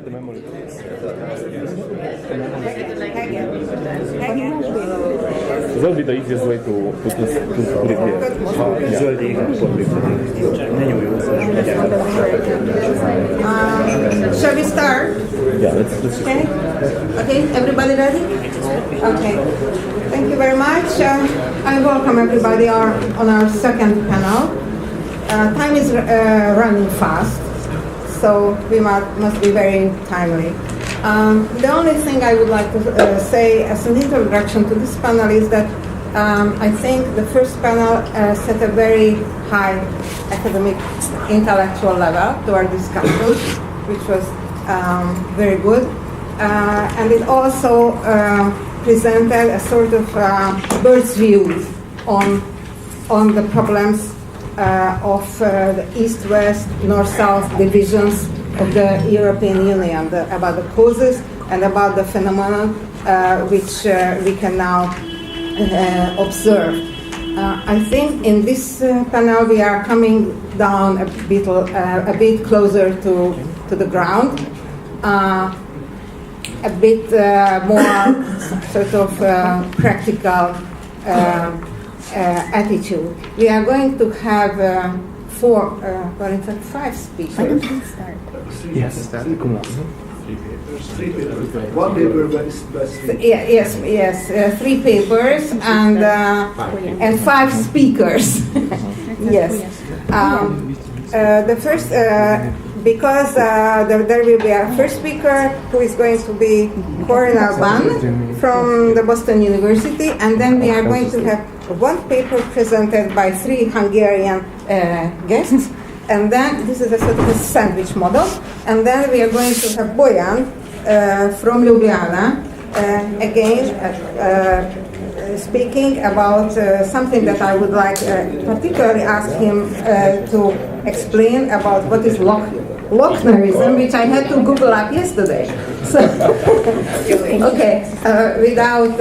the memory. This will be the easiest way to put it here. Shall we start? Yeah, let's Okay. Okay, everybody ready? Okay. Thank you very much. I welcome everybody on our second panel. Time is running fast, so we must be very timely. The only thing I would like to say as an introduction to this panel is that I think the first panel set a very high academic intellectual level to our discussion, which was very good. And it also presented a sort of bird's view on the problems of the East-West, North-South divisions of the European Union, about the causes and about the phenomenon which we can now observe. I think in this panel we are coming down a bit closer to the ground, a bit more sort of practical attitude. We are going to have in fact 5 speakers. Why don't we start? Yes, come on. One paper Yes, 3 papers and 5 speakers. Yes. The first, because there will be a first speaker who is going to be Cornel from the Boston University, and then we are going to have 1 paper presented by 3 Hungarian guests, and then this is a sort of a sandwich model, and then we are going to have Bojan from Ljubljana, again speaking about something that I would like particularly ask him to explain about what is Lochnerism, which I had to Google up yesterday. So, okay, without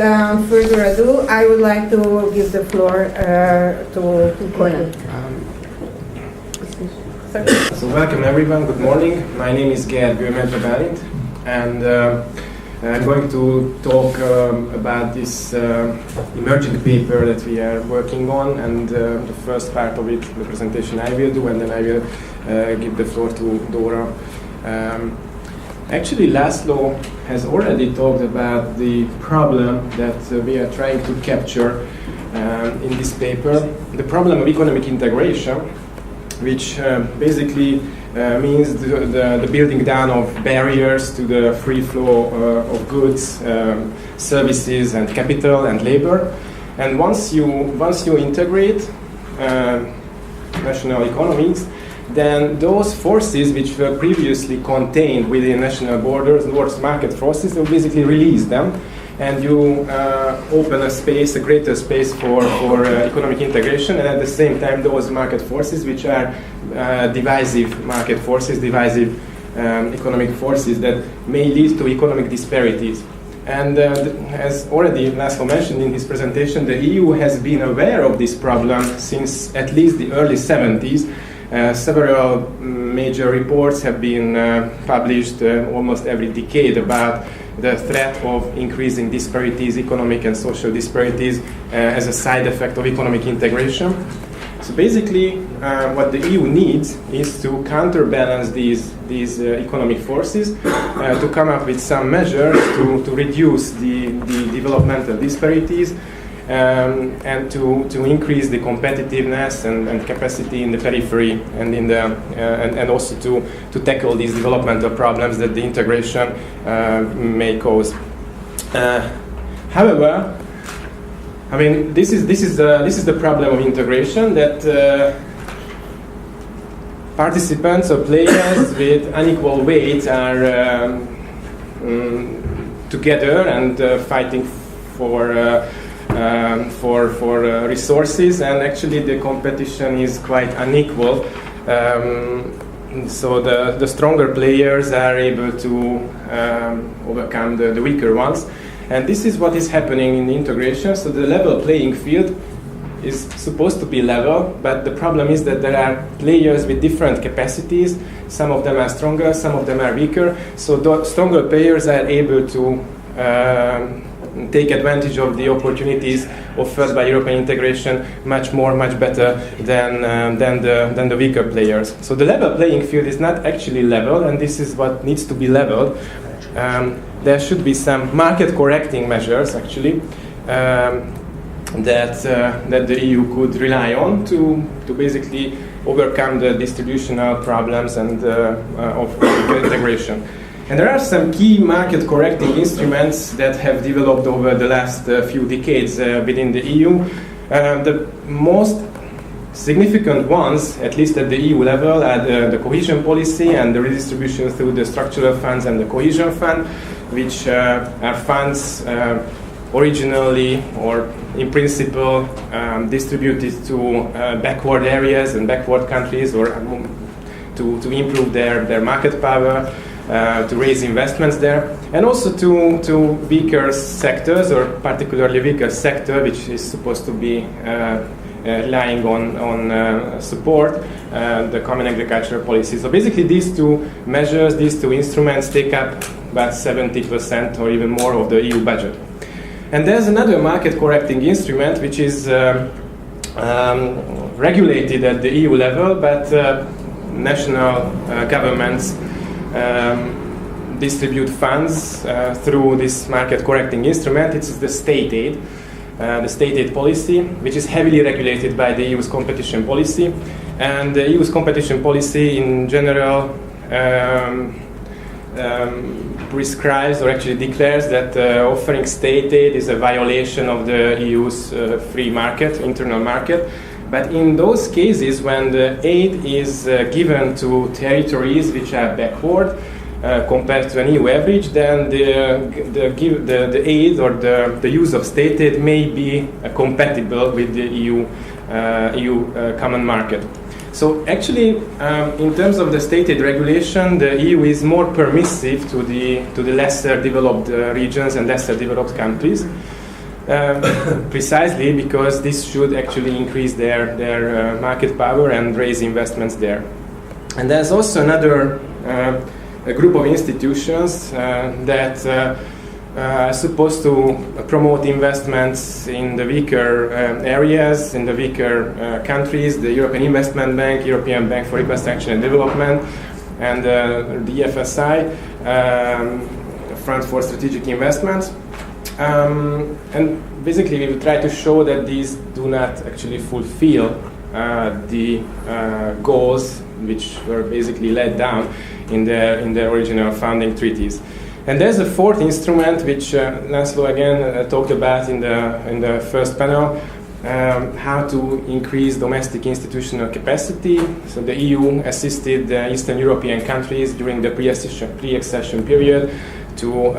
further ado, I would like to give the floor to Cornel. So welcome everyone, good morning. My name is Gergő, MEDVE-BÁLINT, and I'm going to talk about this emerging paper that we are working on, and the first part of it, the presentation I will do, and then I will give the floor to Dóra. Actually, László has already talked about the problem that we are trying to capture in this paper, the problem of economic integration, which basically means the building down of barriers to the free flow of goods, services, and capital and labor. And once you integrate national economies, then those forces which were previously contained within national borders, those market forces, will basically release them, and you open a greater space for economic integration, and at the same time those market forces which are divisive market forces, divisive economic forces that may lead to economic disparities. And as already László mentioned in his presentation, the EU has been aware of this problem since at least the early 70s. Several major reports have been published almost every decade about the threat of increasing disparities, economic and social disparities, as a side effect of economic integration. So basically, what the EU needs is to counterbalance these economic forces, to come up with some measures to reduce the developmental disparities, and to increase the competitiveness and capacity in the periphery, and and also to tackle these developmental problems that the integration may cause. However, I mean, this is the problem of integration, that participants or players with unequal weight are together and fighting for resources, and actually the competition is quite unequal. So the stronger players are able to overcome the weaker ones. And this is what is happening in the integration. So the level playing field is supposed to be level, but the problem is that there are players with different capacities. some of them are stronger, some of them are weaker. So the stronger players are able to take advantage of the opportunities offered by European integration much better than the weaker players. So the level playing field is not actually level, and this is what needs to be leveled. There should be some market correcting measures actually that the EU could rely on to basically overcome the distributional problems and of integration. And there are some key market correcting instruments that have developed over the last few decades within the EU. The most significant ones, at least at the EU level, are the cohesion policy and the redistribution through the structural funds and the cohesion fund, which are funds originally or in principle distributed to backward areas and backward countries, or to improve their market power, to raise investments there, and also to weaker sectors, or particularly weaker sector which is supposed to be relying on support, the common agricultural policy. So basically these two measures, these two instruments take up about 70% or even more of the EU budget. And there's another market correcting instrument which is regulated at the EU level, but national governments distribute funds through this market correcting instrument. It's the state aid policy, which is heavily regulated by the EU's competition policy. And the EU's competition policy in general prescribes or actually declares that offering state aid is a violation of the EU's free market, internal market. But in those cases when the aid is given to territories which are backward compared to an EU average, then the aid or the use of state aid may be compatible with the EU common market. So actually, in terms of the state aid regulation, the EU is more permissive to the lesser developed regions and lesser developed countries. Precisely because this should actually increase their market power and raise investments there. And there's also another a group of institutions that are supposed to promote investments in the weaker areas, in the weaker countries, the European Investment Bank, European Bank for Reconstruction and Development, and the EFSI, Fund for Strategic Investments. And basically we will try to show that these do not actually fulfill the goals which were basically laid down in their original founding treaties. And there's a fourth instrument which László again talked about in the first panel, how to increase domestic institutional capacity. So the EU assisted the Eastern European countries during the pre-accession period to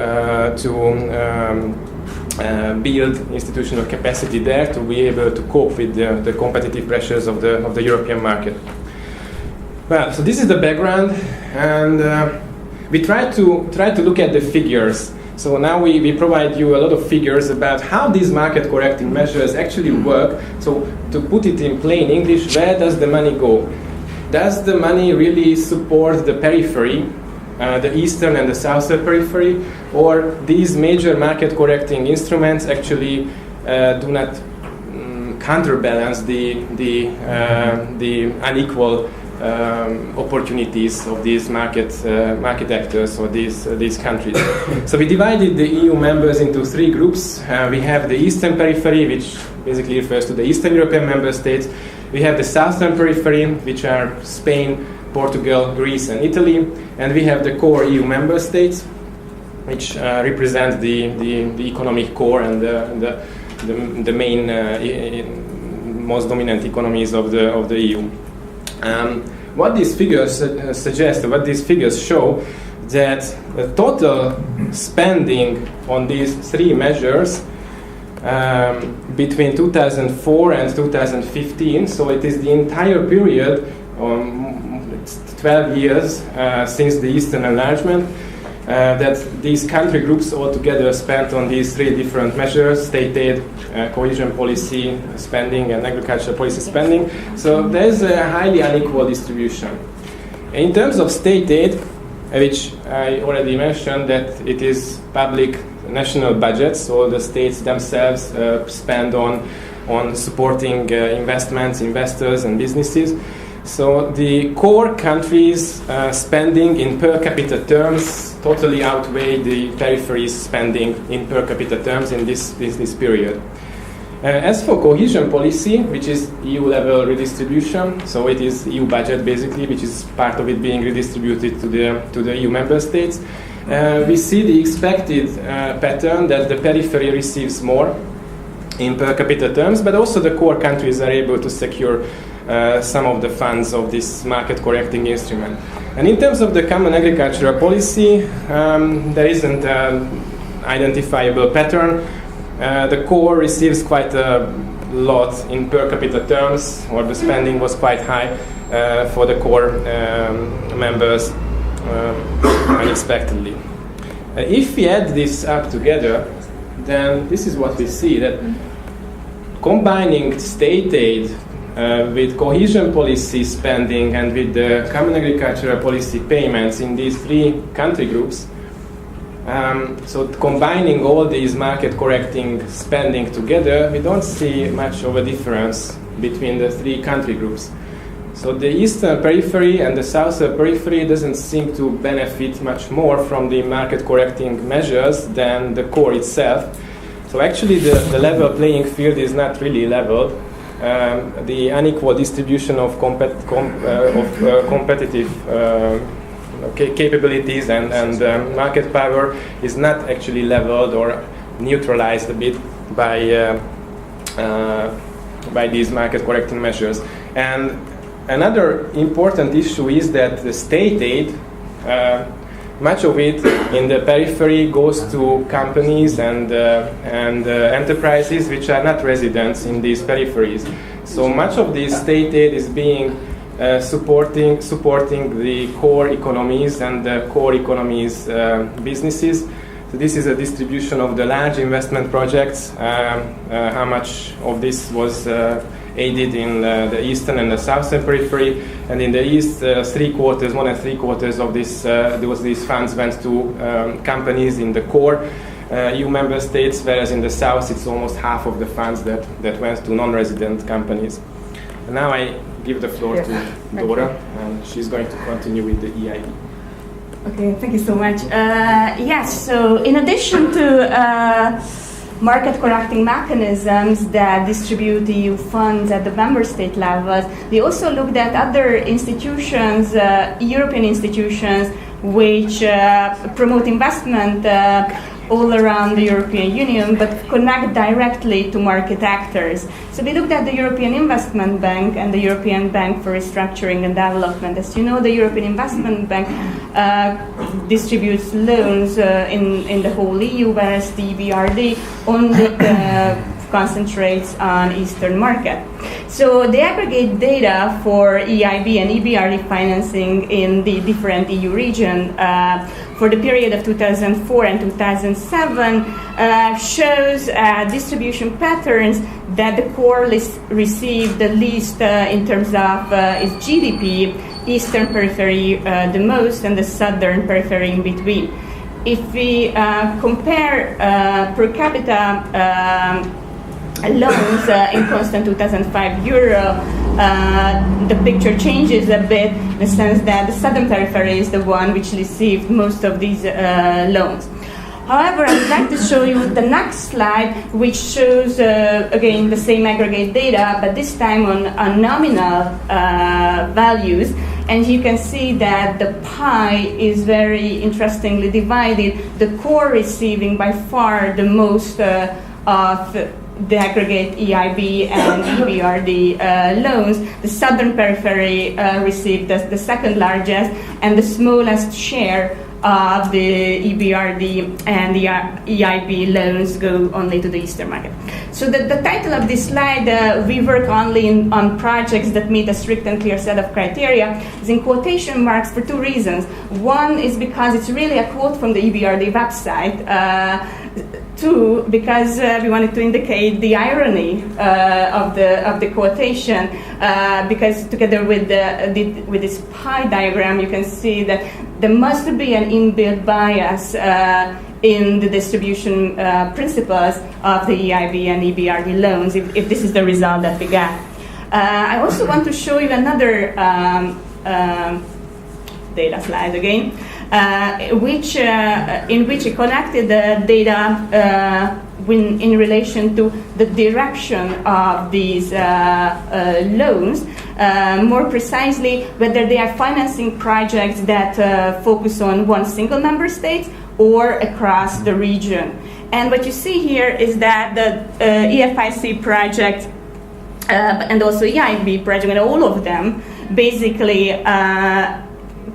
build institutional capacity there to be able to cope with the competitive pressures of the European market. Well, so this is the background, and we try to look at the figures. So now we provide you a lot of figures about how these market correcting measures actually work. So to put it in plain English, where does the money go? Does the money really support the periphery, the eastern and the southern periphery, or these major market correcting instruments actually do not counterbalance the unequal opportunities of these market actors or these countries. So we divided the EU members into three groups. We have the eastern periphery, which basically refers to the Eastern European member states. We have the southern periphery, which are Spain, Portugal, Greece, and Italy. And we have the core EU member states, which represent the economic core and the main, most dominant economies of the EU. What these figures suggest, what these figures show, that the total spending on these three measures between 2004 and 2015, so it is the entire period, it's 12 years since the Eastern enlargement, that these country groups altogether spent on these three different measures: state aid, cohesion policy spending, and agricultural policy spending. So there's a highly unequal distribution. In terms of state aid, which I already mentioned that it is public national budgets, so the states themselves spend on supporting investments, investors and businesses. So the core countries' spending in per capita terms totally outweigh the periphery's spending in per capita terms in this period. As for cohesion policy, which is EU-level redistribution, so it is EU budget basically, which is part of it being redistributed to the EU member states, we see the expected pattern that the periphery receives more in per capita terms, but also the core countries are able to secure some of the funds of this market-correcting instrument. And in terms of the common agricultural policy, there isn't an identifiable pattern. The core receives quite a lot in per capita terms, or the spending was quite high for the core members unexpectedly. If we add this up together, then this is what we see, that combining state aid with cohesion policy spending and with the common agricultural policy payments in these three country groups, so combining all these market-correcting spending together, we don't see much of a difference between the three country groups. So the eastern periphery and the southern periphery doesn't seem to benefit much more from the market-correcting measures than the core itself. So actually the level playing field is not really leveled. The unequal distribution of competitive capabilities and market power is not actually leveled or neutralized a bit by these market correcting measures. And another important issue is that the state aid, much of it in the periphery goes to companies and enterprises which are not residents in these peripheries. So much of this state aid is being supporting the core economies and the core economies businesses. So this is a distribution of the large investment projects, how much of this was aided in the eastern and the southern periphery, and in the east, more than three quarters of these funds went to companies in the core EU member states, whereas in the south it's almost half of the funds that went to non-resident companies. And now I give the floor to Dóra, and she's going to continue with the EIB. Okay, thank you so much. Yes, so in addition to market correcting mechanisms that distribute EU funds at the member state levels, we also looked at other institutions, European institutions, which promote investment all around the European Union, but connect directly to market actors. So we looked at the European Investment Bank and the European Bank for Restructuring and Development. As you know, the European Investment Bank distributes loans in the whole EU, whereas the EBRD only concentrates on Eastern market. So they aggregate data for EIB and EBRD financing in the different EU region for the period of 2004 and 2007, shows distribution patterns that the core received the least in terms of its GDP, Eastern periphery the most, and the Southern periphery in between. If we compare per capita loans in constant 2005 euro, the picture changes a bit in the sense that the southern periphery is the one which received most of these loans. However, I would like to show you the next slide, which shows again the same aggregate data, but this time on nominal values. And you can see that the pie is very interestingly divided, the core receiving by far the most of the aggregate EIB and EBRD loans. The southern periphery received the second largest, and the smallest share of the EBRD and the EIB loans go only to the Eastern market. So the title of this slide, we work only on projects that meet a strict and clear set of criteria, is in quotation marks for two reasons. One is because it's really a quote from the EBRD website, Two, because we wanted to indicate the irony of the quotation, because together with this pie diagram, you can see that there must be an inbuilt bias in the distribution principles of the EIB and EBRD loans, if this is the result that we get. I also want to show you another data slide again, in which I connected the data in relation to the direction of these loans, more precisely whether they are financing projects that focus on one single member state or across the region. And what you see here is that the EFIC project and also EIB project, and all of them basically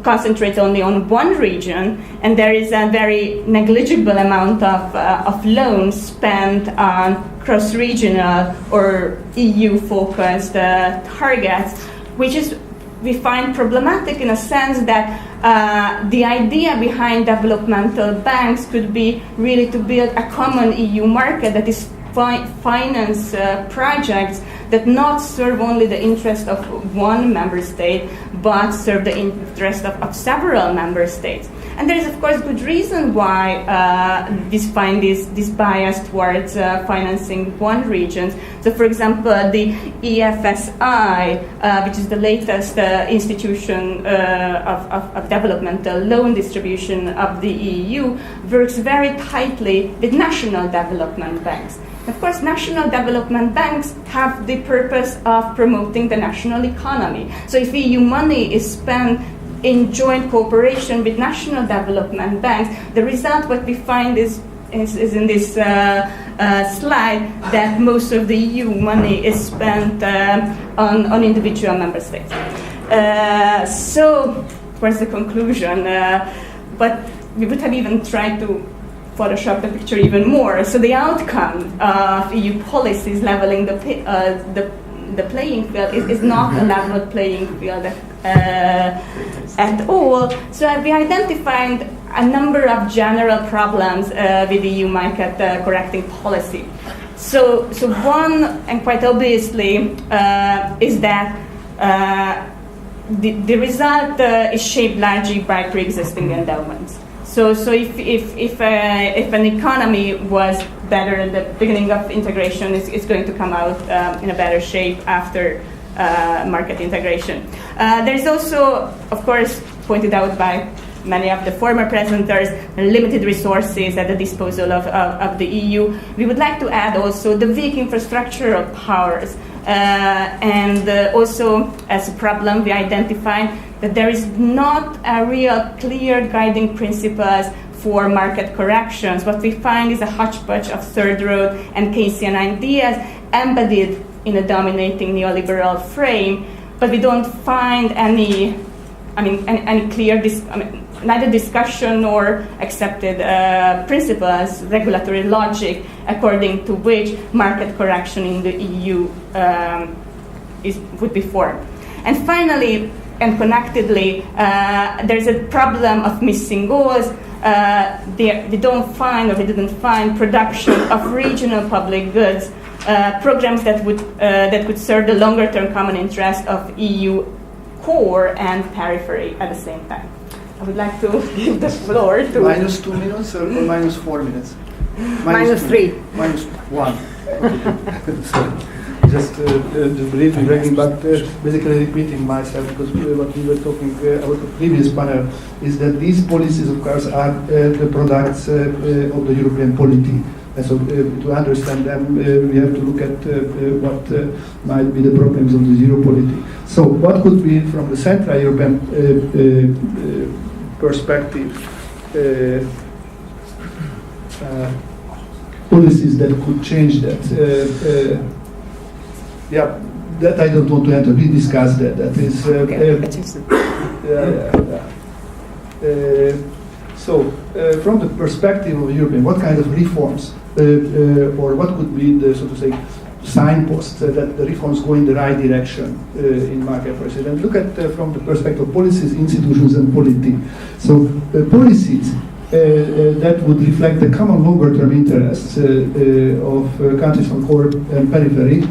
concentrate only on one region, and there is a very negligible amount of loans spent on cross-regional or EU-focused targets, which is, we find problematic in a sense that the idea behind developmental banks could be really to build a common EU market that is finance projects that not serve only the interest of one member state, but serve the interest of several member states. And there is, of course, good reason why we find this bias towards financing one region. So, for example, the EFSI, which is the latest institution of developmental loan distribution of the EU, works very tightly with national development banks. Of course, national development banks have the purpose of promoting the national economy. So if EU money is spent in joint cooperation with national development banks, the result, what we find is in this slide, that most of the EU money is spent on individual member states. So, where's the conclusion? But we would have even tried to Photoshop the picture even more. So the outcome of EU policies leveling the playing field is not a level playing field at all. So we identified a number of general problems with EU market correcting policy. So one, and quite obviously, is that the result is shaped largely by pre-existing endowments. So if an economy was better at the beginning of integration, it's going to come out in a better shape after market integration. There's also, of course, pointed out by many of the former presenters, limited resources at the disposal of the EU. We would like to add also the weak infrastructural powers. And also, as a problem, we identified that there is not a real clear guiding principles for market corrections. What we find is a hodgepodge of third road and Keynesian ideas embedded in a dominating neoliberal frame, but we don't find any clear, neither discussion nor accepted principles, regulatory logic, according to which market correction in the EU would be formed. And finally, and connectedly, there's a problem of missing goals. We don't find, or we didn't find, production of regional public goods, programs that could serve the longer-term common interest of EU core and periphery at the same time. I would like to give the floor to... Minus 2 minutes or minus 4 minutes? Minus 3. Minus 1. So, just briefly bragging, but basically repeating myself, because what we were talking about the previous panel is that these policies, of course, are the products of the European polity. And so to understand them, we have to look at what might be the problems of the zero polity. So what could be, from the Central European perspective, policies that could change that? Yeah, that I don't want to enter. We discussed that. That is. So, from the perspective of European, what kind of reforms, or what could be the, so to say, signposts that the reforms go in the right direction in market policy? And look at from the perspective of policies, institutions, and polity. So, policies that would reflect the common longer-term interests of countries from core and periphery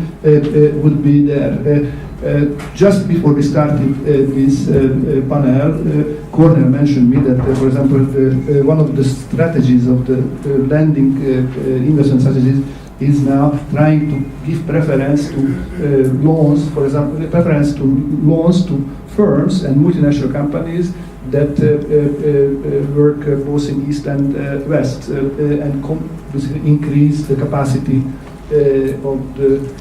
would be there. Just before we started this panel, Cornel mentioned me that, for example, one of the strategies of the lending investment strategies is now trying to give preference to loans, for example, preference to loans to firms and multinational companies that work both in East and West and increase the capacity of the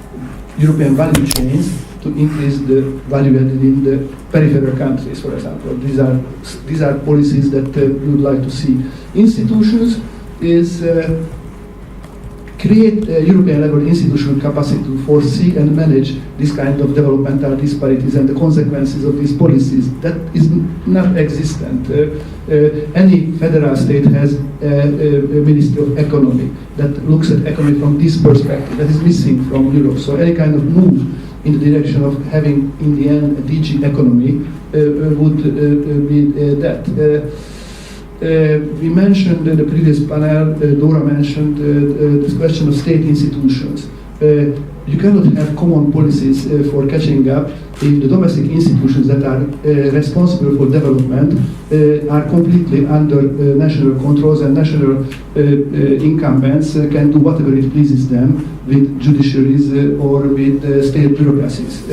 European value chains to increase the value added in the peripheral countries, for example. These are policies that we would like to see. Institutions is create European level institutional capacity to foresee and manage this kind of developmental disparities and the consequences of these policies. That is not existent. Any federal state has a Ministry of Economy that looks at economy from this perspective. That is missing from Europe. So any kind of move in the direction of having, in the end, a DG economy would be that. We mentioned in the previous panel, Dóra mentioned this question of state institutions. You cannot have common policies for catching up if the domestic institutions that are responsible for development are completely under national controls, and national incumbents can do whatever it pleases them with judiciaries or with state bureaucracies.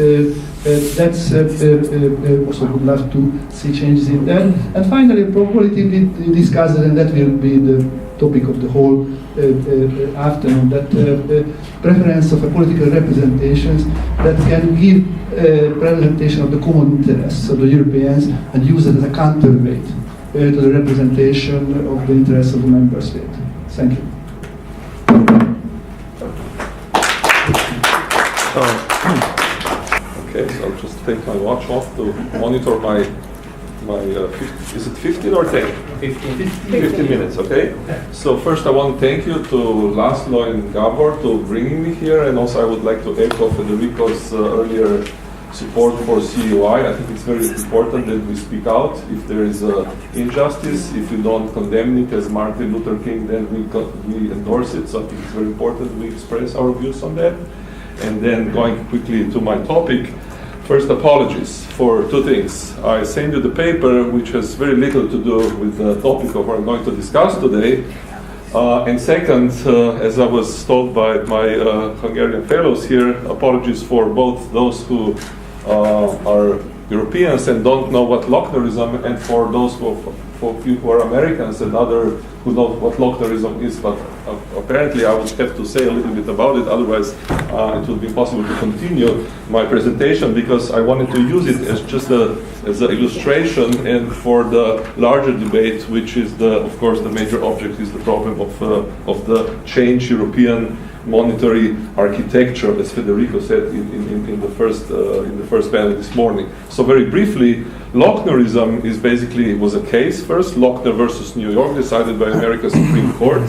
That's also would love to see changes in that. And finally, probability we discussed, and that will be the topic of the whole afternoon, that preference of a political representations that can give representation of the common interests of the Europeans and use it as a counterweight to the representation of the interests of the member state. Thank you. Okay, so I'll just take my watch off to monitor my is it 15 or 10? 15 minutes, okay? So first I want to thank you to László and Gabor to bringing me here, and also I would like to echo Federico's earlier support for CUI. I think it's very important that we speak out if there is injustice. If we don't condemn it as Martin Luther King, then we endorse it. So I think it's very important we express our views on that. And then going quickly to my topic, first, apologies for two things. I sent you the paper, which has very little to do with the topic of what I'm going to discuss today. And second, as I was told by my Hungarian fellows here, apologies for both those who are Europeans and don't know what Lochnerism, and for those who are Americans and other who know what Lochnerism is, but apparently I would have to say a little bit about it, otherwise it would be impossible to continue my presentation, because I wanted to use it as just as an illustration and for the larger debate, which is of course the major object is the problem of the change European monetary architecture, as Federico said in the first panel this morning. So very briefly, Lochnerism was a case first, Lochner versus New York, decided by America's Supreme Court.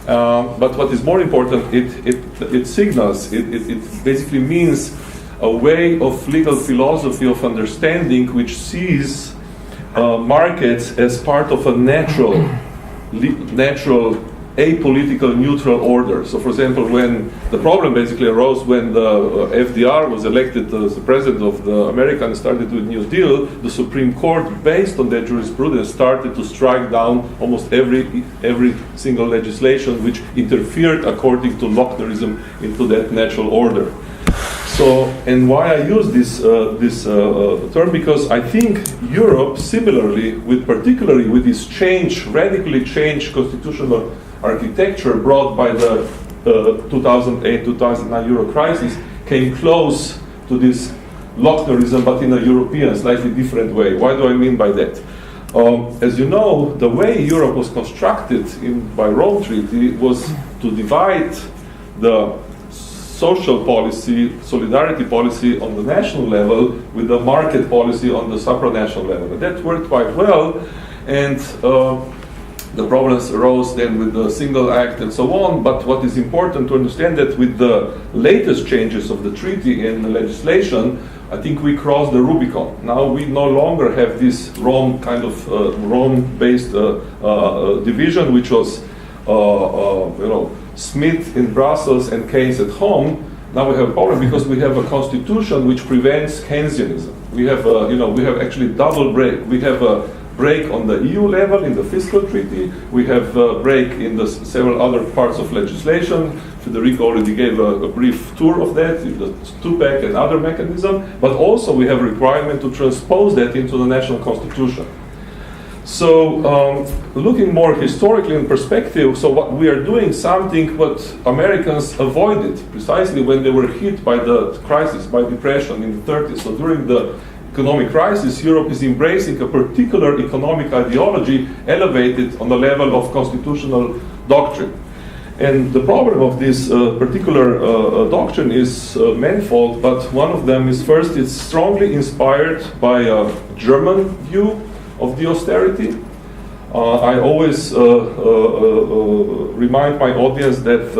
But what is more important, it signals, it basically means a way of legal philosophy of understanding which sees markets as part of a natural apolitical neutral order. So for example, when the problem basically arose when the FDR was elected as the president of the America and started with New Deal, the Supreme Court, based on that jurisprudence, started to strike down almost every single legislation which interfered, according to Lochnerism, into that natural order. So, and why I use this term, because I think Europe, similarly, particularly with this radically changed constitutional architecture brought by the 2008-2009 Euro crisis, came close to this Lochnerism, but in a European, slightly different way. Why do I mean by that? As you know, the way Europe was constructed by Rome Treaty was to divide the social policy, solidarity policy on the national level with the market policy on the supranational level. And that worked quite well, and the problems arose then with the single act and so on. But what is important to understand that with the latest changes of the treaty and the legislation, I think we crossed the Rubicon. Now we no longer have this Rome kind of Rome-based division, which was Smith in Brussels and Keynes at home. Now we have a problem because we have a constitution which prevents Keynesianism. We have we have actually double break. We have a break on the EU level in the fiscal treaty. We have a break in the several other parts of legislation. Frederick already gave a brief tour of that, the two-pack and other mechanism. But also we have a requirement to transpose that into the national constitution. So looking more historically in perspective, so what we are doing something what Americans avoided precisely when they were hit by the crisis, by depression in the 30s. So during the economic crisis, Europe is embracing a particular economic ideology elevated on the level of constitutional doctrine. And the problem of this particular doctrine is manifold, but one of them is first, it's strongly inspired by a German view of the austerity. I always remind my audience that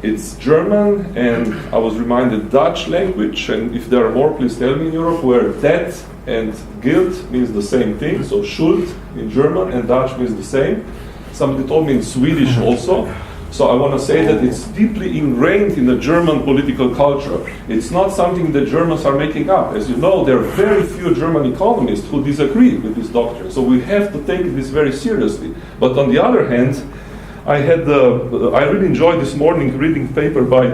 it's German, and I was reminded Dutch language, and if there are more, please tell me in Europe, where debt and guilt means the same thing, so Schuld in German and Dutch means the same. Somebody told me in Swedish also. So I want to say that it's deeply ingrained in the German political culture. It's not something that Germans are making up. As you know, there are very few German economists who disagree with this doctrine. So we have to take this very seriously. But on the other hand, I really enjoyed this morning reading paper by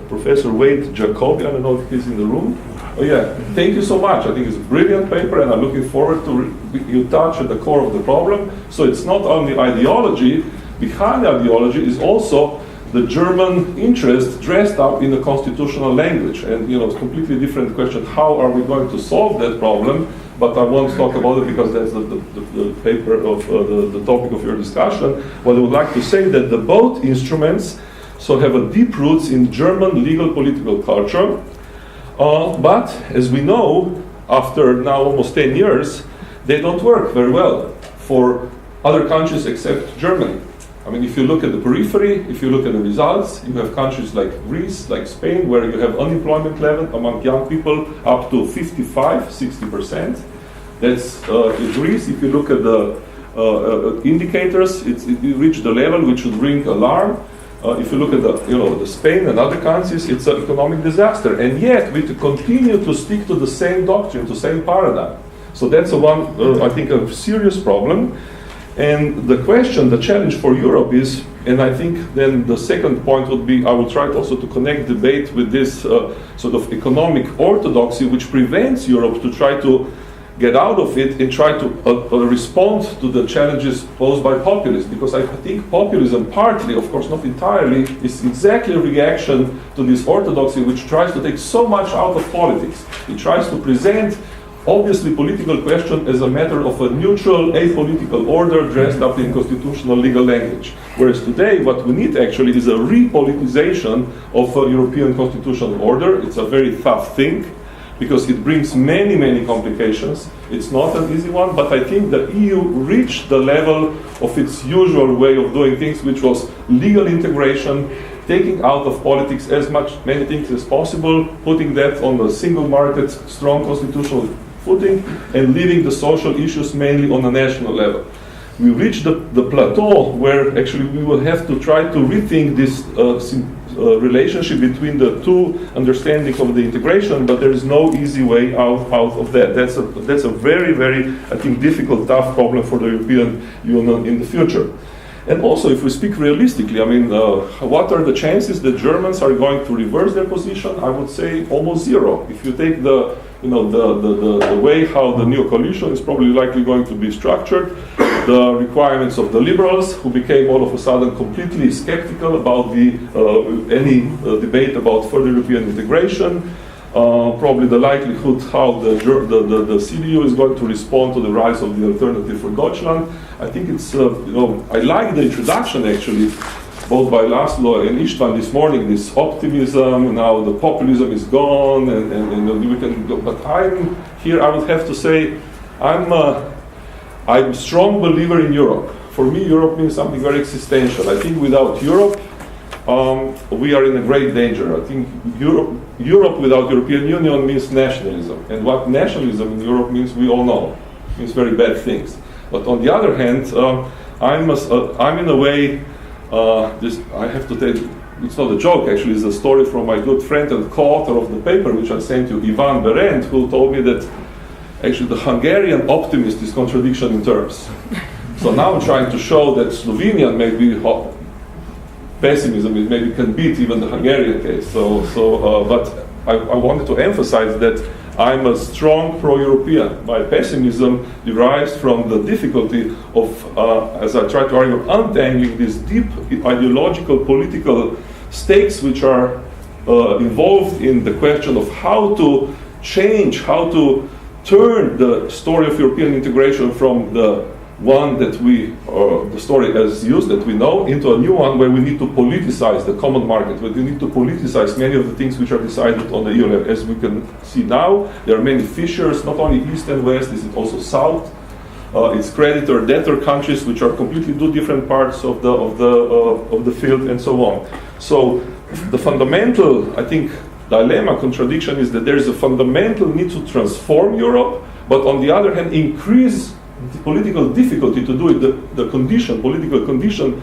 Professor Wade Jacoby. I don't know if he's in the room. Oh yeah, thank you so much. I think it's a brilliant paper, and I'm looking forward to you touch at the core of the problem. So it's not only ideology. Behind the ideology is also the German interest dressed up in the constitutional language. And it's a completely different question, how are we going to solve that problem? But I won't talk about it because that's the paper of the topic of your discussion. But I would like to say that the both instruments have a deep roots in German legal political culture. But as we know, after now almost 10 years, they don't work very well for other countries except Germany. I mean, if you look at the periphery, if you look at the results, you have countries like Greece, like Spain, where you have unemployment level among young people up to 55-60%. That's in Greece. If you look at the indicators, it reached the level which should ring alarm. If you look at the Spain and other countries, it's an economic disaster. And yet, we continue to stick to the same doctrine, to the same paradigm. So that's I think, a serious problem. And the question, the challenge for Europe is, and I think then the second point would be, I will try also to connect debate with this sort of economic orthodoxy which prevents Europe to try to get out of it and try to respond to the challenges posed by populism. Because I think populism partly, of course not entirely, is exactly a reaction to this orthodoxy which tries to take so much out of politics. It tries to present obviously political question as a matter of a neutral, apolitical order dressed up in constitutional legal language. Whereas today, what we need actually is a repoliticization of a European constitutional order. It's a very tough thing, because it brings many, many complications. It's not an easy one, but I think the EU reached the level of its usual way of doing things, which was legal integration, taking out of politics many things as possible, putting that on the single market, strong constitutional footing, and leaving the social issues mainly on a national level. We reached the plateau where actually we will have to try to rethink this relationship between the two understanding of the integration, but there is no easy way out of that. That's a very, very, I think, difficult, tough problem for the European Union in the future. And also, if we speak realistically, I mean, what are the chances that Germans are going to reverse their position? I would say almost zero. If you take the way how the new coalition is probably likely going to be structured, the requirements of the liberals, who became all of a sudden completely skeptical about any debate about further European integration, probably the likelihood how the CDU is going to respond to the rise of the Alternative for Deutschland. I think it's, I like the introduction actually, both by László and István this morning, this optimism, now the populism is gone, and we can go. But I'm here, I would have to say, I'm a strong believer in Europe. For me, Europe means something very existential. I think without Europe, we are in a great danger. I think Europe without European Union means nationalism. And what nationalism in Europe means, we all know. It means very bad things. But on the other hand, I'm in a way, I have to tell you, it's not a joke actually, it's a story from my good friend and co-author of the paper which I sent you, Ivan Berend, who told me that actually the Hungarian optimist is contradiction in terms. So now I'm trying to show that Slovenian maybe pessimism maybe can beat even the Hungarian case. But I wanted to emphasize that I'm a strong pro-European. My pessimism derives from the difficulty of, as I try to argue, untangling these deep ideological, political stakes which are involved in the question of how to change, how to turn the story of European integration from the one that the story as used that we know, into a new one where we need to politicize the common market, where we need to politicize many of the things which are decided on the EU level. As we can see now, there are many fissures, not only east and west, this is also south. It's creditor-debtor countries which are completely two different parts of the field, and so on. So the fundamental, I think, dilemma, contradiction is that there is a fundamental need to transform Europe, but on the other hand, increase the political difficulty to do it. The political condition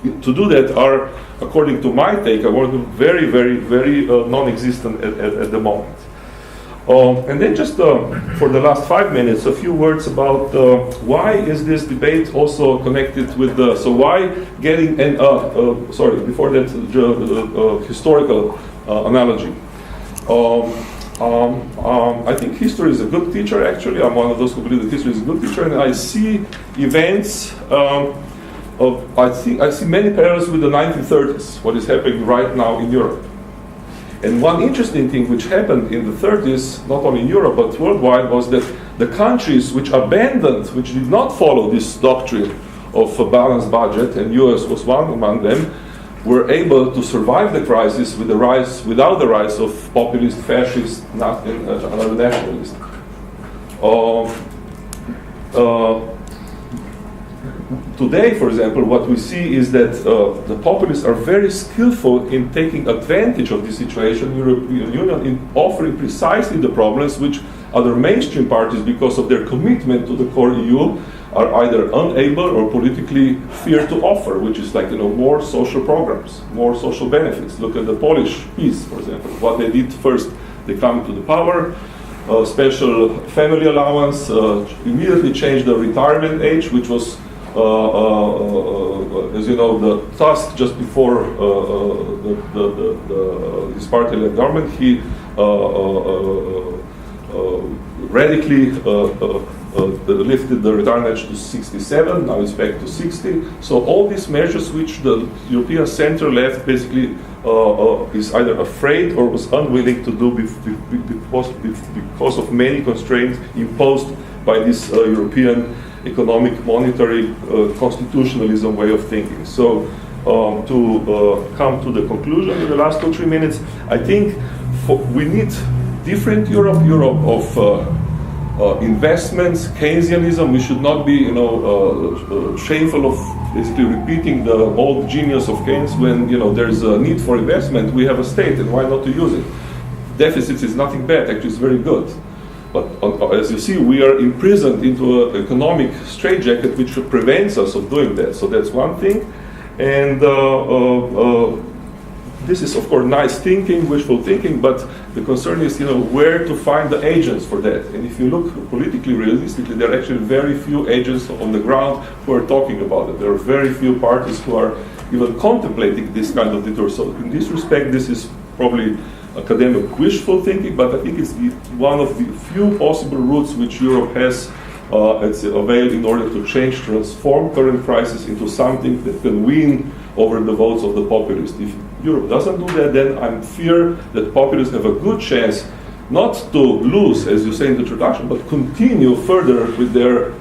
to do that are, according to my take, very, very, very non-existent at the moment. And then just for the last 5 minutes, a few words about why is this debate also connected with so why getting, sorry, before that, historical analogy. I think history is a good teacher, actually. I'm one of those who believe that history is a good teacher, and I see events, I see many parallels with the 1930s, what is happening right now in Europe. And one interesting thing which happened in the 30s, not only in Europe but worldwide, was that the countries which abandoned, which did not follow this doctrine of a balanced budget, and US was one among them, were able to survive the crisis with without the rise of populist, fascist, another nationalist. Today, for example, what we see is that the populists are very skillful in taking advantage of this situation, European Union, in offering precisely the problems which other mainstream parties, because of their commitment to the core EU, are either unable or politically fear to offer, which is like, more social programs, more social benefits. Look at the Polish peace, for example. What they did first, they come to the power, special family allowance, immediately changed the retirement age, which was, as you know, the task just before his party-led government. He radically lifted the retirement age to 67, now it's back to 60. So all these measures which the European center left basically is either afraid or was unwilling to do because of many constraints imposed by this European economic, monetary, constitutionalism way of thinking. So to come to the conclusion in the last 2-3 minutes, I think we need different Europe of investments, Keynesianism. We should not be, shameful of basically repeating the old genius of Keynes when, there's a need for investment. We have a state, and why not to use it? Deficits is nothing bad, actually it's very good. But as you see, we are imprisoned into an economic straitjacket which prevents us of doing that. So that's one thing. And this is, of course, nice thinking, wishful thinking, but the concern is, where to find the agents for that. And if you look politically, realistically, there are actually very few agents on the ground who are talking about it. There are very few parties who are even contemplating this kind of detour. So in this respect, this is probably academic wishful thinking, but I think it's one of the few possible routes which Europe has availed in order to transform current crisis into something that can win over the votes of the populists. If Europe doesn't do that, then I fear that populists have a good chance not to lose, as you say in the introduction, but continue further with their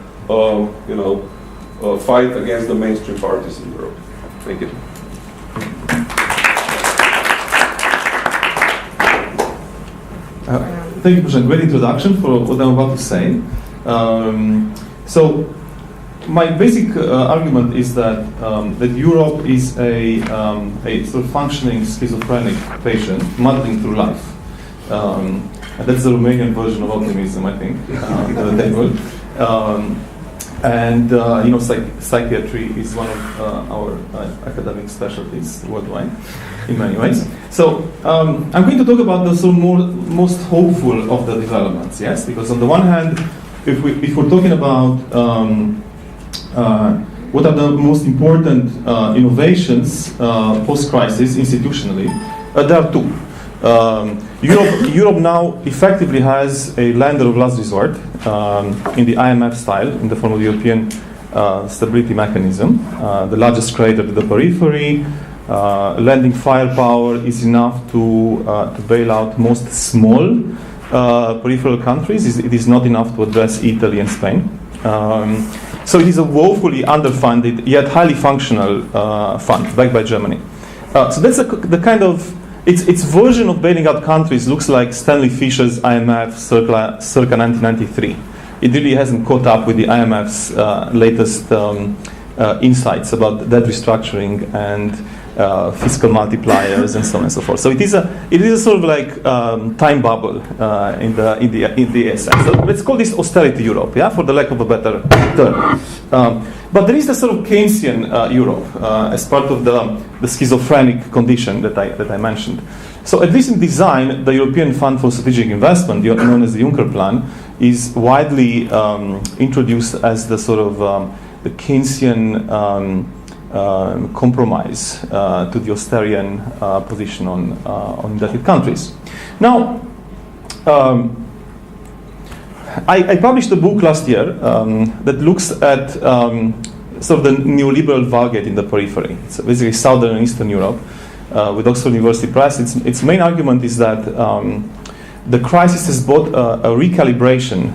fight against the mainstream parties in Europe. Thank you. Thank you, President. Great introduction for what I'm about to say. So, my basic argument is that that Europe is a sort of functioning schizophrenic patient muddling through life. And that's the Romanian version of optimism, I think, the table. And you know, psychiatry is one of our academic specialties worldwide, in many ways. So I'm going to talk about the sort of most hopeful of the developments, yes? Because on the one hand, if we're talking about what are the most important innovations post-crisis institutionally, there are two. Europe now effectively has a lender of last resort in the IMF style, in the form of the European Stability Mechanism, the largest creditor to the periphery. Lending firepower is enough to bail out most small peripheral countries. It is not enough to address Italy and Spain. So it is a woefully underfunded yet highly functional fund backed by Germany. So that's the kind of its version of bailing out countries looks like Stanley Fischer's IMF circa 1993. It really hasn't caught up with the IMF's latest insights about debt restructuring and fiscal multipliers and so on and so forth. So it is a sort of like time bubble in the essence. So let's call this austerity Europe, yeah, for the lack of a better term. But there is the sort of Keynesian Europe as part of the schizophrenic condition that I mentioned. So at least in design, the European Fund for Strategic Investment, known as the Juncker Plan, is widely introduced as the sort of the Keynesian compromise to the austerian position on indebted countries. Now, I published a book last year that looks at sort of the neoliberal vulgate in the periphery. It's basically Southern and Eastern Europe with Oxford University Press. Its main argument is that the crisis has brought a recalibration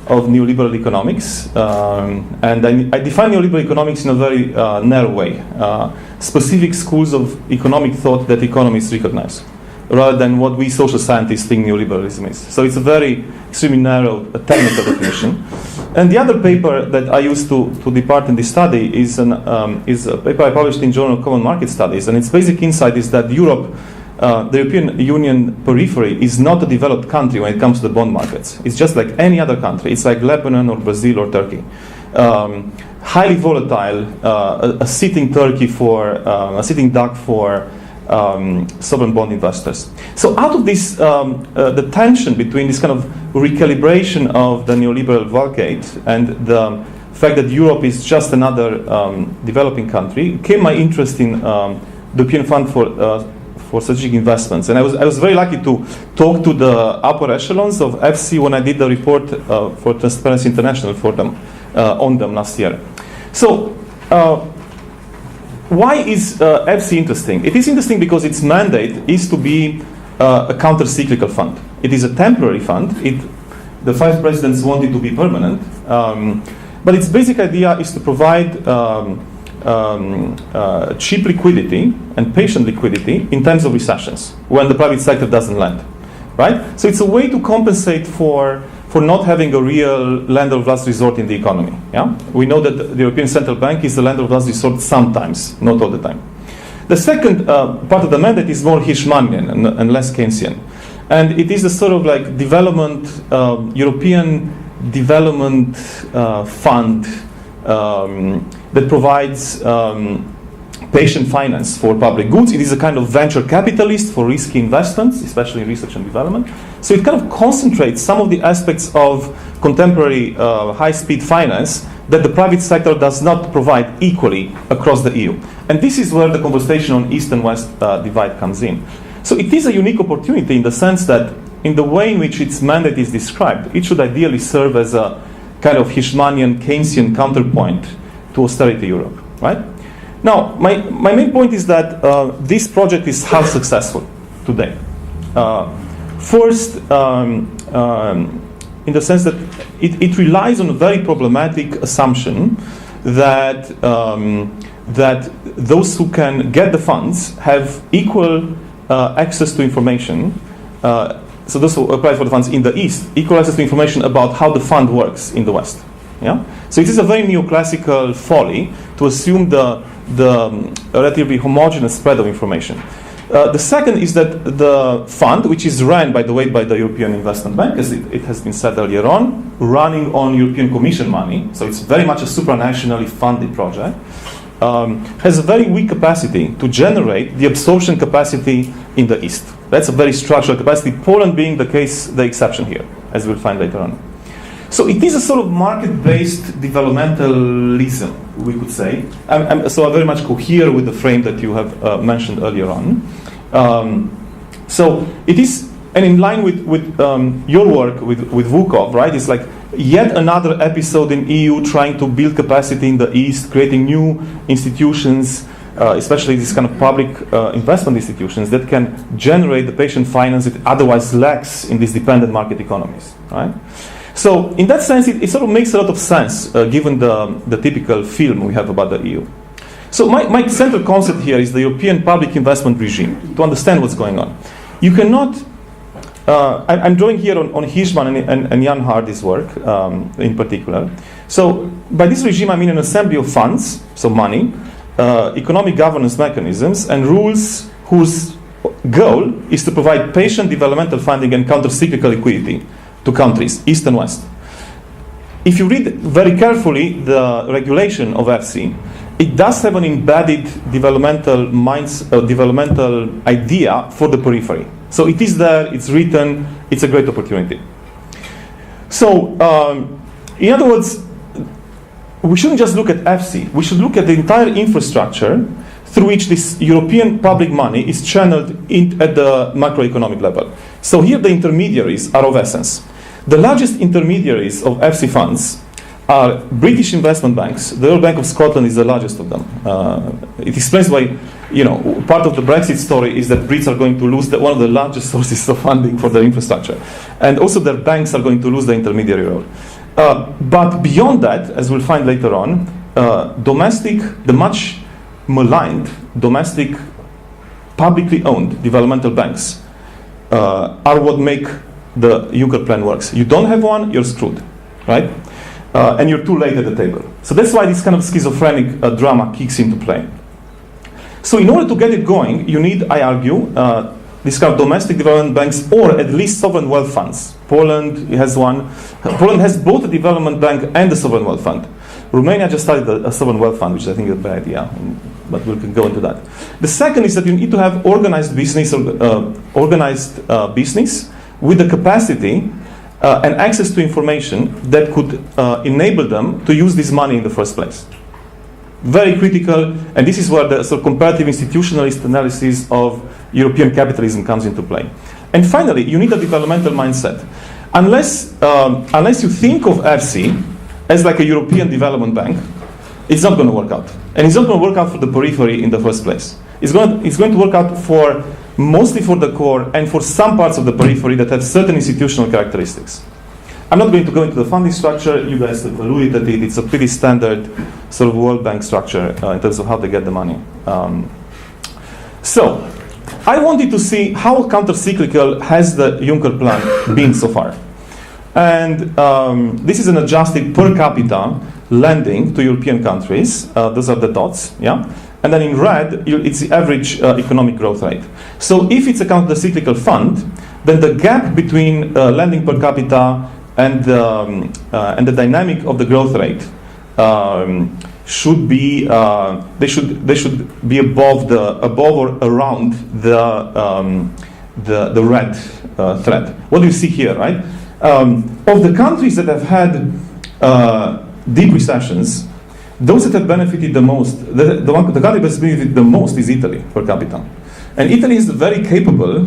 of neoliberal economics, and I define neoliberal economics in a very narrow way. Specific schools of economic thought that economists recognize, rather than what we social scientists think neoliberalism is. So it's a very extremely narrow technical definition. And the other paper that I used to depart in this study is a paper I published in Journal of Common Market Studies, and its basic insight is that Europe, the European Union periphery, is not a developed country when it comes to the bond markets. It's just like any other country. It's like Lebanon or Brazil or Turkey. Highly volatile, a sitting Turkey for a sitting duck for sovereign bond investors. So out of this, the tension between this kind of recalibration of the neoliberal vulgate and the fact that Europe is just another developing country, came my interest in the European Fund for Strategic Investments. And I was very lucky to talk to the upper echelons of FC when I did the report for Transparency International for them, on them last year. So, why is FC interesting? It is interesting because its mandate is to be a counter-cyclical fund. It is a temporary fund. The 5 presidents want it to be permanent. But its basic idea is to provide cheap liquidity and patient liquidity in times of recessions, when the private sector doesn't lend. Right? So it's a way to compensate for not having a real lender of last resort in the economy. Yeah? We know that the European Central Bank is the lender of last resort sometimes, not all the time. The second part of the mandate is more Hirschmanian and less Keynesian. And it is a sort of like development, European development fund that provides patient finance for public goods. It is a kind of venture capitalist for risky investments, especially in research and development. So it kind of concentrates some of the aspects of contemporary high-speed finance that the private sector does not provide equally across the EU. And this is where the conversation on East and West divide comes in. So it is a unique opportunity in the sense that in the way in which its mandate is described, it should ideally serve as a kind of Hirschmanian Keynesian counterpoint to austerity Europe, right? Now, my main point is that this project is half successful today. First, in the sense that it relies on a very problematic assumption that that those who can get the funds have equal access to information. So those who apply for the funds in the East, equal access to information about how the fund works in the West. Yeah. So it is a very neoclassical folly to assume the relatively homogeneous spread of information. The second is that the fund, which is run, by the way, by the European Investment Bank, as it has been said earlier on, running on European Commission money, so it's very much a supranationally funded project, has a very weak capacity to generate the absorption capacity in the East. That's a very structural capacity, Poland being the exception here, as we'll find later on. So it is a sort of market-based developmentalism, we could say. So I very much cohere with the frame that you have mentioned earlier on. So it is, and in line with your work with Vukov, right? It's like yet another episode in EU trying to build capacity in the East, creating new institutions, especially these kind of public investment institutions that can generate the patient finance it otherwise lacks in these dependent market economies, right? So in that sense, it sort of makes a lot of sense given the typical film we have about the EU. So my central concept here is the European public investment regime, to understand what's going on. You cannot, I'm drawing here on Hirschman and Jan Hardy's work in particular. So by this regime, I mean an assembly of funds, so money, economic governance mechanisms, and rules whose goal is to provide patient developmental funding and counter-cyclical liquidity to countries, East and West. If you read very carefully the regulation of FC, it does have an embedded developmental idea for the periphery. So it is there, it's written, it's a great opportunity. So, in other words, we shouldn't just look at FC, we should look at the entire infrastructure through which this European public money is channeled at the macroeconomic level. So here the intermediaries are of essence. The largest intermediaries of FC funds are British investment banks. The Royal Bank of Scotland is the largest of them. It explains why, part of the Brexit story is that Brits are going to lose one of the largest sources of funding for their infrastructure. And also their banks are going to lose the intermediary role. But beyond that, as we'll find later on, the much maligned domestic publicly owned developmental banks are what make the Juncker plan works. You don't have one, you're screwed, right? And you're too late at the table. So that's why this kind of schizophrenic drama kicks into play. So in order to get it going, you need, I argue, these kind of domestic development banks or at least sovereign wealth funds. Poland has one. Poland has both a development bank and a sovereign wealth fund. Romania just started a sovereign wealth fund, which I think is a bad idea, but we can go into that. The second is that you need to have organized business with the capacity and access to information that could enable them to use this money in the first place. Very critical, and this is where the sort of comparative institutionalist analysis of European capitalism comes into play. And finally, you need a developmental mindset. Unless you think of FC as like a European development bank, it's not going to work out. And it's not going to work out for the periphery in the first place. It's going to work out mostly for the core and for some parts of the periphery that have certain institutional characteristics. I'm not going to go into the funding structure. You guys have alluded at it. It's a pretty standard sort of World Bank structure in terms of how they get the money. So I wanted to see how counter-cyclical has the Juncker plan been so far. And this is an adjusted per capita lending to European countries. Those are the dots, yeah? And then in red, it's the average economic growth rate. So if it's a counter-cyclical fund, then the gap between lending per capita and the dynamic of the growth rate should be they should be above or around the red thread. What do you see here, right? Of the countries that have had deep recessions, those that have benefited the most, the country that has benefited the most is Italy per capita. And Italy is a very capable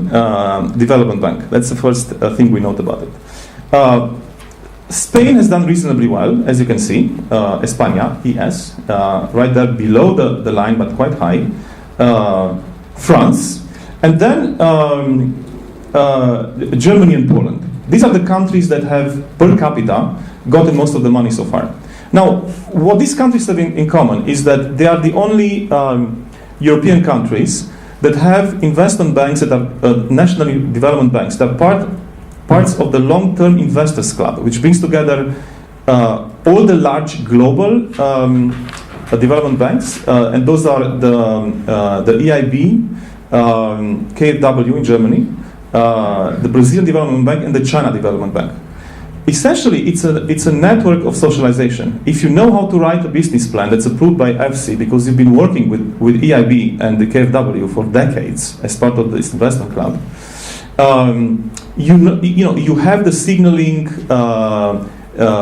development bank. That's the first thing we note about it. Spain has done reasonably well, as you can see. España, ES, right there below the line, but quite high. France, and then Germany and Poland. These are the countries that have, per capita, gotten most of the money so far. Now, what these countries have in common is that they are the only European countries that have investment banks that are national development banks that are parts of the long-term investors club, which brings together all the large global development banks, and those are the EIB, KfW in Germany, the Brazilian Development Bank, and the China Development Bank. Essentially, it's a network of socialization. If you know how to write a business plan that's approved by FC, because you've been working with EIB and the KfW for decades as part of this investment club, you have the signaling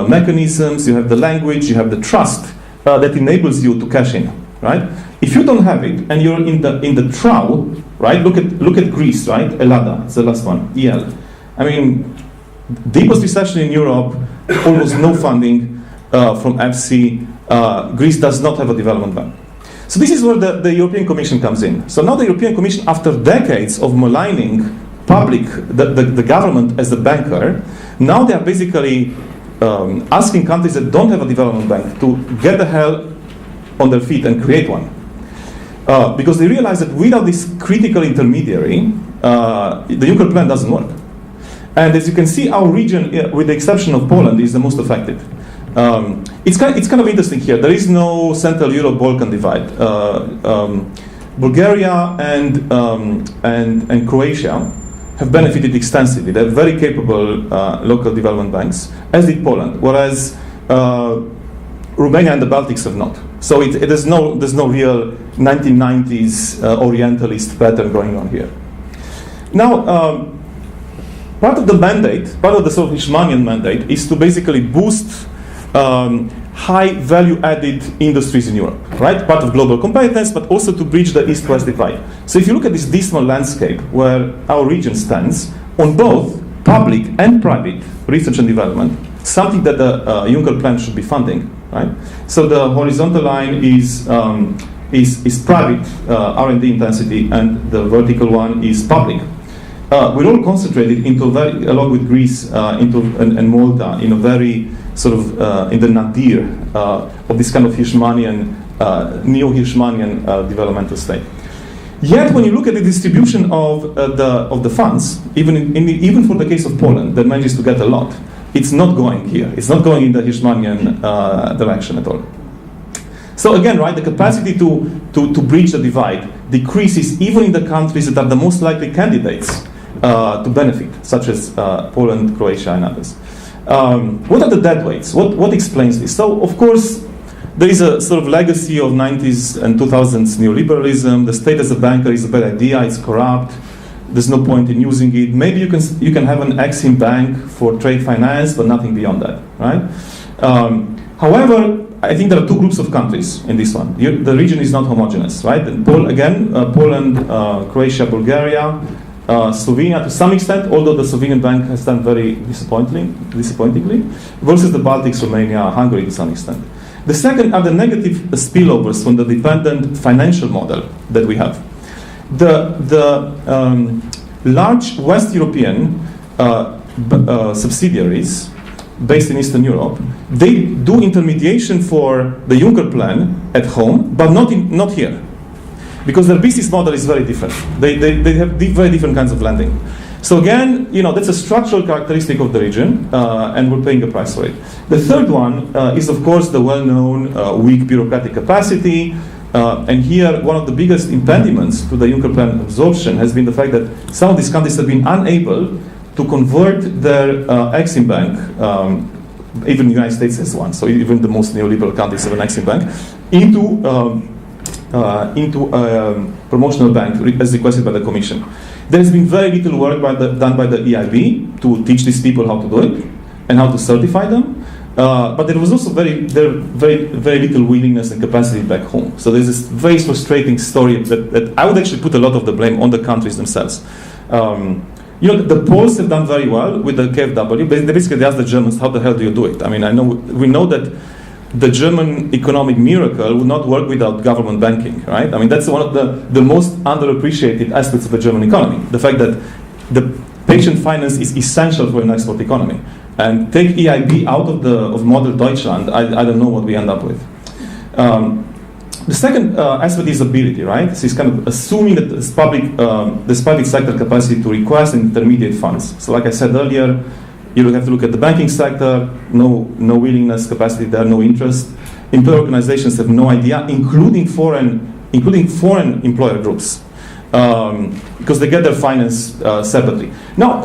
mechanisms, you have the language, you have the trust that enables you to cash in, right? If you don't have it and you're in the trowel, right? Look at Greece, right? Elada, it's the last one. EL. I mean, deepest recession in Europe, almost no funding from FC. Greece does not have a development bank. So this is where the European Commission comes in. So now the European Commission, after decades of maligning the government as a banker, now they are basically asking countries that don't have a development bank to get the hell on their feet and create one. Because they realize that without this critical intermediary, the Juncker plan doesn't work. And as you can see, our region, with the exception of Poland, is the most affected. It's kind of interesting here. There is no Central Europe Balkan divide. Bulgaria and Croatia have benefited extensively. They're very capable local development banks, as did Poland, whereas Romania and the Baltics have not. So there's no real 1990s Orientalist pattern going on here. Now, part of the mandate, part of the sort of Fishmanian mandate, is to basically boost high value-added industries in Europe, right? Part of global competitiveness, but also to bridge the East-West divide. So if you look at this dismal landscape where our region stands, on both public and private research and development, something that the Juncker plan should be funding, right? So the horizontal line is private R&D intensity, and the vertical one is public. We're all concentrated into along with Greece, and Malta, in a very sort of in the nadir of this kind of Hirschmanian, neo-Hirschmanian developmental state. Yet, when you look at the distribution of the funds, even for the case of Poland, that manages to get a lot, it's not going here. It's not going in the Hirschmanian direction at all. So again, right, the capacity to bridge the divide decreases even in the countries that are the most likely candidates to benefit, such as Poland, Croatia, and others. What are the dead weights? What explains this? So, of course, there is a sort of legacy of 90s and 2000s neoliberalism. The state as a banker is a bad idea. It's corrupt. There's no point in using it. Maybe you can have an Exim bank for trade finance, but nothing beyond that, right? However, I think there are two groups of countries in this one. The region is not homogeneous, right? Poland, Croatia, Bulgaria, Slovenia to some extent, although the Slovenian bank has done very disappointingly, versus the Baltics, Romania, Hungary to some extent. The second are the negative spillovers from the dependent financial model that we have. The large West European subsidiaries based in Eastern Europe, they do intermediation for the Juncker plan at home, but not here. Because their business model is very different. They have very different kinds of lending. So again, that's a structural characteristic of the region, and we're paying a price for it. The third one is, of course, the well-known weak bureaucratic capacity. And here, one of the biggest impediments to the Juncker plan absorption has been the fact that some of these countries have been unable to convert their Exim bank, even the United States has one, so even the most neoliberal countries have an Exim bank, into a promotional bank as requested by the Commission. There has been very little work done by the EIB to teach these people how to do it and how to certify them. But there was also very little willingness and capacity back home. So there's this very frustrating story that I would actually put a lot of the blame on the countries themselves. The Poles have done very well with the KfW. They basically asked the Germans, how the hell do you do it? I mean, we know that the German economic miracle would not work without government banking, right? I mean, that's one of the most underappreciated aspects of the German economy. The fact that the patient finance is essential for an export economy. And take EIB out of model Deutschland, I don't know what we end up with. The second aspect is ability, right? So it's kind of assuming that there's public sector capacity to request and intermediate funds. So like I said earlier, You have to look at the banking sector, no willingness, capacity there, no interest. Employer organizations have no idea, including foreign employer groups, because they get their finance separately. Now,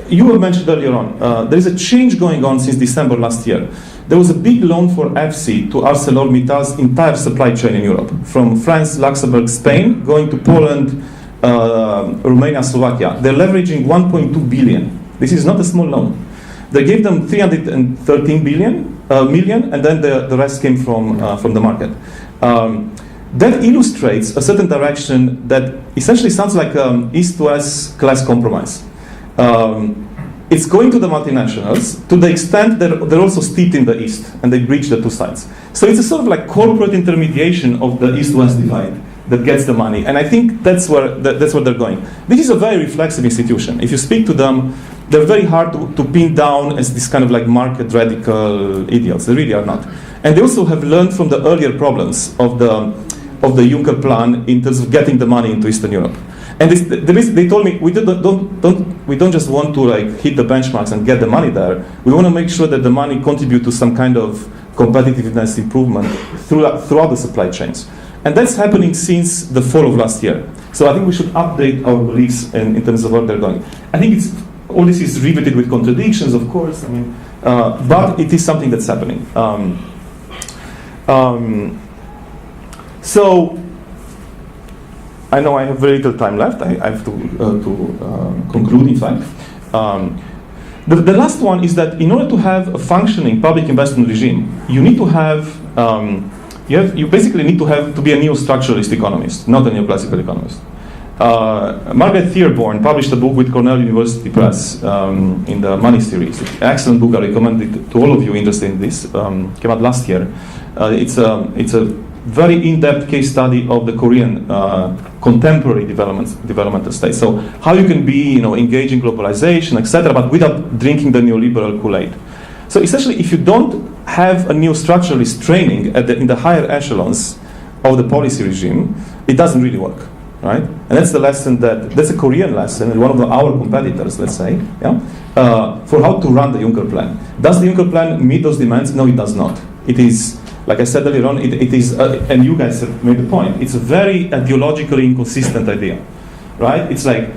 you have mentioned earlier on, there is a change going on since December last year. There was a big loan for FC to ArcelorMittal's entire supply chain in Europe, from France, Luxembourg, Spain, going to Poland, Romania, Slovakia. They're leveraging 1.2 billion. This is not a small loan. They gave them 313 million, and then the rest came from the market. That illustrates a certain direction that essentially sounds like East-West class compromise. It's going to the multinationals to the extent that they're also steeped in the East, and they breach the two sides. So it's a sort of like corporate intermediation of the East-West divide that gets the money, and I think that's where they're going. This is a very reflexive institution. If you speak to them, they're very hard to pin down as this kind of like market radical idiots. They really are not. And they also have learned from the earlier problems of the Juncker plan in terms of getting the money into Eastern Europe. And they told me, we don't just want to like hit the benchmarks and get the money there. We want to make sure that the money contribute to some kind of competitiveness improvement throughout the supply chains. And that's happening since the fall of last year. So I think we should update our beliefs in terms of where they're going. I think all this is riveted with contradictions, of course. I mean, but it is something that's happening. So I know I have very little time left. I have to conclude, in fact. The last one is that in order to have a functioning public investment regime, you need to have you basically need to be a neo-structuralist economist, not a neoclassical economist. Margaret Thierborn published a book with Cornel University Press in the Money series. Excellent book. I recommend it to all of you interested in this. Came out last year. It's a very in-depth case study of the Korean contemporary developmental state. So how you can be, engage in globalization, etc., but without drinking the neoliberal Kool-Aid. So essentially, if you don't have a neo-structuralist training in the higher echelons of the policy regime, it doesn't really work, right? And that's the lesson that's a Korean lesson, and one of our competitors, let's say, for how to run the Juncker plan. Does the Juncker plan meet those demands? No, it does not. It is, like I said earlier on, it is, and you guys have made the point, it's a very ideologically inconsistent idea, right? It's like,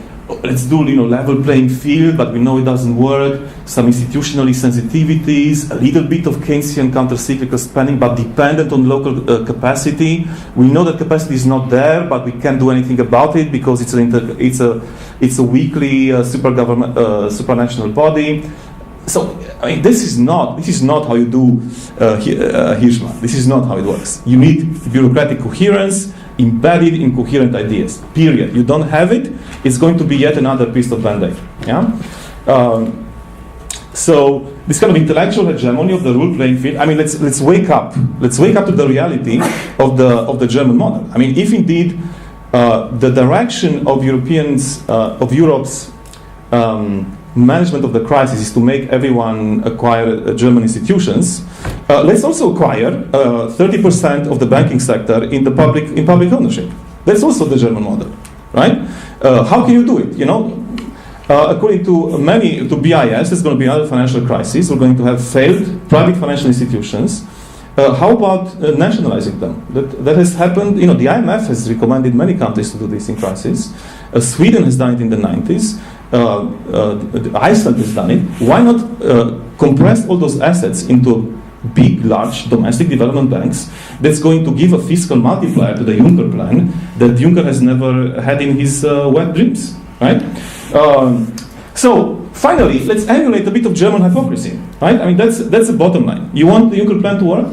let's do level playing field, but we know it doesn't work. Some institutional sensitivities, a little bit of Keynesian counter-cyclical spending, but dependent on local capacity. We know that capacity is not there, but we can't do anything about it because it's a weakly supranational body. So I mean, this is not how you do Hirschman. This is not how it works. You need bureaucratic coherence embedded in coherent ideas. Period. You don't have it, it's going to be yet another piece of Band-Aid. Yeah. So this kind of intellectual hegemony of the rule playing field. I mean, let's wake up. Let's wake up to the reality of the German model. I mean, if indeed the direction of Europe's management of the crisis is to make everyone acquire German institutions, let's also acquire 30% of the banking sector in public ownership. That's also the German model, right? How can you do it? According to BIS, there's going to be another financial crisis. We're going to have failed private financial institutions. How about nationalizing them? That has happened. The IMF has recommended many countries to do this in crisis. Sweden has done it in the 90s. Iceland has done it. Why not compress all those assets into big, large domestic development banks that's going to give a fiscal multiplier to the Juncker plan that Juncker has never had in his wet dreams, right? So finally, let's emulate a bit of German hypocrisy, right? I mean, that's the bottom line. You want the Juncker plan to work?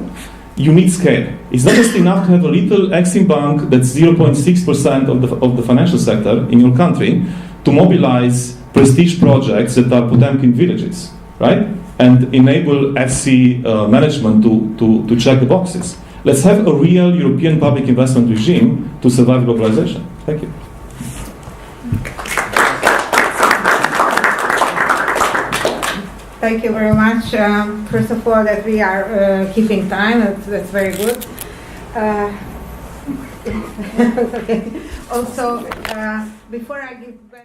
You need scale. It's not just enough to have a little Exim bank that's 0.6% of the financial sector in your country to mobilize prestige projects that are Potemkin villages, right? And enable FC management to check the boxes. Let's have a real European public investment regime to survive globalization. Thank you. Thank you very much. First of all, that we are keeping time. That's very good. Okay. Also, before I give back.